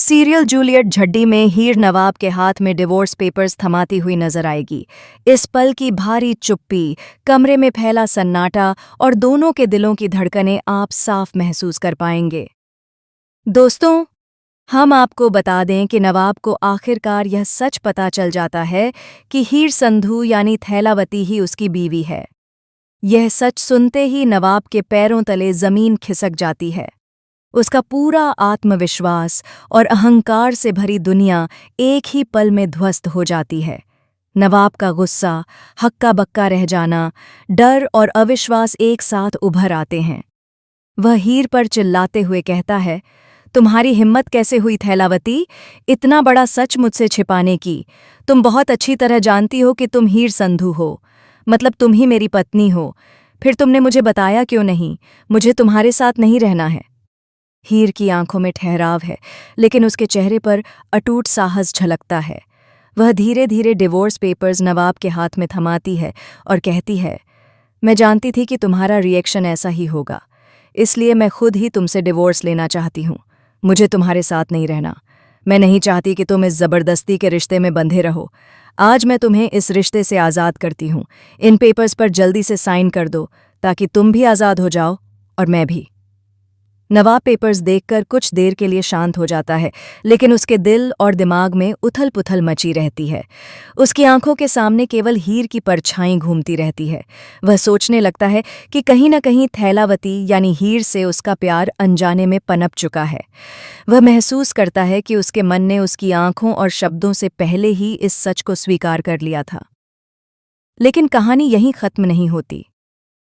Serial Juliet झड्डी में हीर नवाब के हाथ में डिवोर्स पेपर्स थमाती हुई नजर आएगी। इस पल की भारी चुप्पी, कमरे में फैला सन्नाटा और दोनों के दिलों की धड़कनें आप साफ महसूस कर पाएंगे। दोस्तों, हम आपको बता दें कि नवाब को आखिरकार यह सच पता चल जाता है कि हीर संधू यानी थैलावती ही उसकी बीवी है। यह सच सुनते ही नवाब के पैरों तले जमीन खिसक जाती है। उसका पूरा आत्मविश्वास और अहंकार से भरी दुनिया एक ही पल में ध्वस्त हो जाती है। नवाब का गुस्सा, हक्का बक्का रह जाना, डर और अविश्वास एक साथ उभर आते हैं। वह हीर पर चिल्लाते हुए कहता है, तुम्हारी हिम्मत कैसे हुई थैलावती, इतना बड़ा सच मुझसे छिपाने की? तुम बहुत अच्छी तरह जानती हो कि तुम हीर संधू हो, मतलब तुम ही मेरी पत्नी हो। फिर तुमने मुझे बताया क्यों नहीं? मुझे तुम्हारे साथ नहीं रहना है। हीर की आंखों में ठहराव है, लेकिन उसके चेहरे पर अटूट साहस झलकता है। वह धीरे धीरे डिवोर्स पेपर्स नवाब के हाथ में थमाती है और कहती है, मैं जानती थी कि तुम्हारा रिएक्शन ऐसा ही होगा, इसलिए मैं खुद ही तुमसे डिवोर्स लेना चाहती हूँ। मुझे तुम्हारे साथ नहीं रहना। मैं नहीं चाहती कि तुम इस जबरदस्ती के रिश्ते में बंधे रहो। आज मैं तुम्हें इस रिश्ते से आज़ाद करती हूँ। इन पेपर्स पर जल्दी से साइन कर दो ताकि तुम भी आज़ाद हो जाओ और मैं भी। नवाब पेपर्स देखकर कुछ देर के लिए शांत हो जाता है, लेकिन उसके दिल और दिमाग में उथल पुथल मची रहती है। उसकी आंखों के सामने केवल हीर की परछाई घूमती रहती है। वह सोचने लगता है कि कहीं न कहीं थैलावती यानी हीर से उसका प्यार अनजाने में पनप चुका है। वह महसूस करता है कि उसके मन ने उसकी आंखों और शब्दों से पहले ही इस सच को स्वीकार कर लिया था। लेकिन कहानी यहीं खत्म नहीं होती।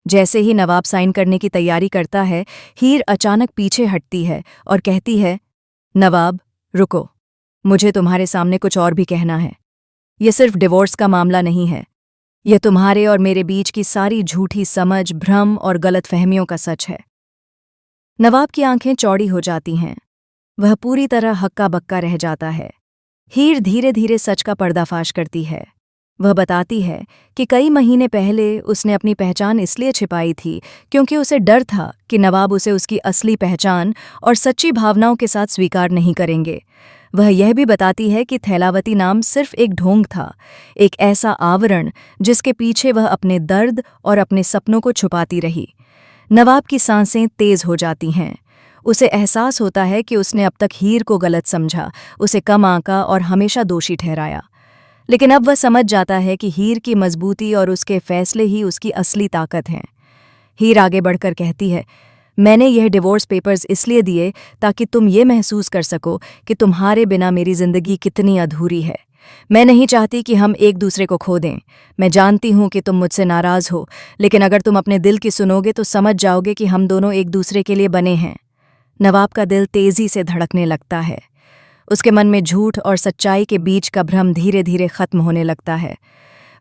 जैसे ही नवाब साइन करने की तैयारी करता है, हीर अचानक पीछे हटती है और कहती है, नवाब, रुको, मुझे तुम्हारे सामने कुछ और भी कहना है। ये सिर्फ डिवोर्स का मामला नहीं है। यह तुम्हारे और मेरे बीच की सारी झूठी समझ, भ्रम और गलतफहमियों का सच है। नवाब की आंखें चौड़ी हो जाती हैं। वह पूरी तरह हक्का बक्का रह जाता है। हीर धीरे धीरे सच का पर्दाफाश करती है। वह बताती है कि कई महीने पहले उसने अपनी पहचान इसलिए छिपाई थी क्योंकि उसे डर था कि नवाब उसे उसकी असली पहचान और सच्ची भावनाओं के साथ स्वीकार नहीं करेंगे। वह यह भी बताती है कि थैलावती नाम सिर्फ एक ढोंग था, एक ऐसा आवरण जिसके पीछे वह अपने दर्द और अपने सपनों को छुपाती रही। नवाब की सांसें तेज हो जाती हैं। उसे एहसास होता है कि उसने अब तक हीर को गलत समझा, उसे कम आंका और हमेशा दोषी ठहराया। लेकिन अब वह समझ जाता है कि हीर की मजबूती और उसके फैसले ही उसकी असली ताकत हैं। हीर आगे बढ़कर कहती है, मैंने यह डिवोर्स पेपर्स इसलिए दिए ताकि तुम ये महसूस कर सको कि तुम्हारे बिना मेरी जिंदगी कितनी अधूरी है। मैं नहीं चाहती कि हम एक दूसरे को खो दें। मैं जानती हूँ कि तुम मुझसे नाराज हो, लेकिन अगर तुम अपने दिल की सुनोगे तो समझ जाओगे कि हम दोनों एक दूसरे के लिए बने हैं। नवाब का दिल तेजी से धड़कने लगता है। उसके मन में झूठ और सच्चाई के बीच का भ्रम धीरे धीरे खत्म होने लगता है।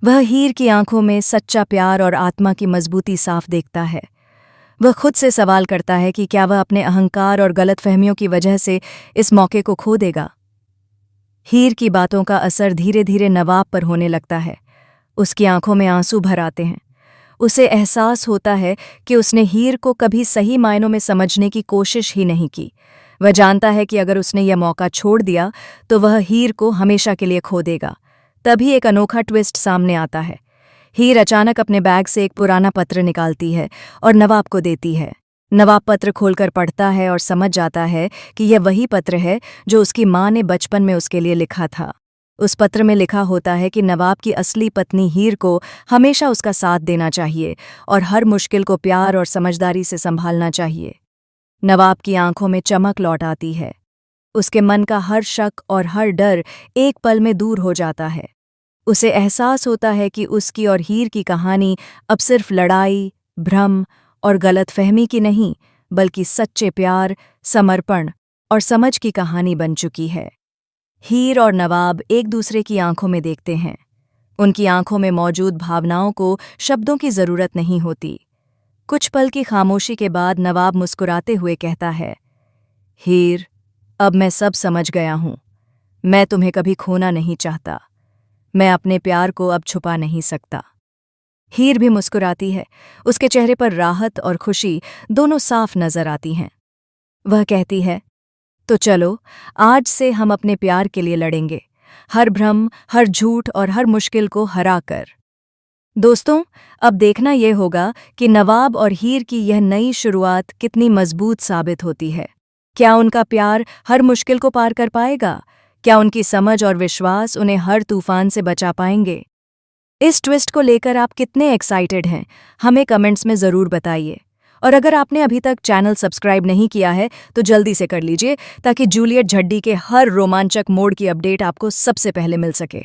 वह हीर की आंखों में सच्चा प्यार और आत्मा की मजबूती साफ देखता है। वह खुद से सवाल करता है कि क्या वह अपने अहंकार और गलतफहमियों की वजह से इस मौके को खो देगा। हीर की बातों का असर धीरे धीरे नवाब पर होने लगता है। उसकी आंखों में आंसू भर आते हैं। उसे एहसास होता है कि उसने हीर को कभी सही मायनों में समझने की कोशिश ही नहीं की। वह जानता है कि अगर उसने यह मौका छोड़ दिया तो वह हीर को हमेशा के लिए खो देगा। तभी एक अनोखा ट्विस्ट सामने आता है। हीर अचानक अपने बैग से एक पुराना पत्र निकालती है और नवाब को देती है। नवाब पत्र खोलकर पढ़ता है और समझ जाता है कि यह वही पत्र है जो उसकी माँ ने बचपन में उसके लिए लिखा था। उस पत्र में लिखा होता है कि नवाब की असली पत्नी हीर को हमेशा उसका साथ देना चाहिए और हर मुश्किल को प्यार और समझदारी से संभालना चाहिए। नवाब की आंखों में चमक लौट आती है। उसके मन का हर शक और हर डर एक पल में दूर हो जाता है। उसे एहसास होता है कि उसकी और हीर की कहानी अब सिर्फ लड़ाई, भ्रम और गलतफहमी की नहीं, बल्कि सच्चे प्यार, समर्पण और समझ की कहानी बन चुकी है। हीर और नवाब एक दूसरे की आंखों में देखते हैं। उनकी आंखों में मौजूद भावनाओं को शब्दों की जरूरत नहीं होती। कुछ पल की खामोशी के बाद नवाब मुस्कुराते हुए कहता है, हीर, अब मैं सब समझ गया हूँ। मैं तुम्हें कभी खोना नहीं चाहता। मैं अपने प्यार को अब छुपा नहीं सकता। हीर भी मुस्कुराती है। उसके चेहरे पर राहत और खुशी दोनों साफ नजर आती हैं। वह कहती है, तो चलो, आज से हम अपने प्यार के लिए लड़ेंगे, हर भ्रम, हर झूठ और हर मुश्किल को हरा कर। दोस्तों, अब देखना यह होगा कि नवाब और हीर की यह नई शुरुआत कितनी मजबूत साबित होती है। क्या उनका प्यार हर मुश्किल को पार कर पाएगा? क्या उनकी समझ और विश्वास उन्हें हर तूफान से बचा पाएंगे? इस ट्विस्ट को लेकर आप कितने एक्साइटेड हैं, हमें कमेंट्स में ज़रूर बताइए। और अगर आपने अभी तक चैनल सब्सक्राइब नहीं किया है तो जल्दी से कर लीजिए, ताकि जूलियट झड्डी के हर रोमांचक मोड़ की अपडेट आपको सबसे पहले मिल सके।